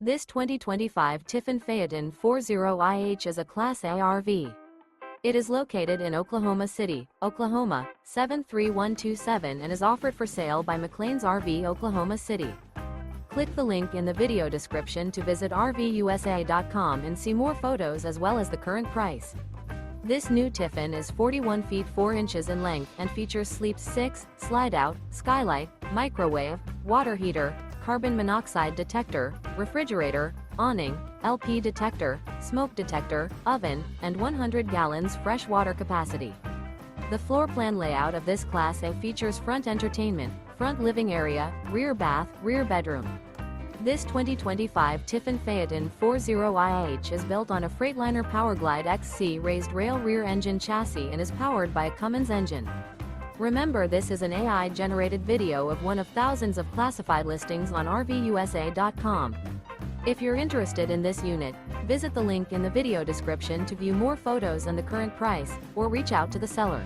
This 2025 Tiffin Phaeton 40IH is a Class A RV. It is located in Oklahoma City, Oklahoma, 73127 and is offered for sale by McClain's RV Oklahoma City. Click the link in the video description to visit RVUSA.com and see more photos as well as the current price. This new Tiffin is 41 feet 4 inches in length and features Sleep 6, slide-out, skylight, microwave, water heater, carbon monoxide detector, refrigerator, awning, LP detector, smoke detector, oven, and 100 gallons fresh water capacity. The floor plan layout of this Class A features front entertainment, front living area, rear bath, rear bedroom. This 2025 Tiffin Phaeton 40IH is built on a Freightliner PowerGlide XC raised rail rear engine chassis and is powered by a Cummins engine. Remember, this is an AI-generated video of one of thousands of classified listings on RVUSA.com. If you're interested in this unit, visit the link in the video description to view more photos and the current price, or reach out to the seller.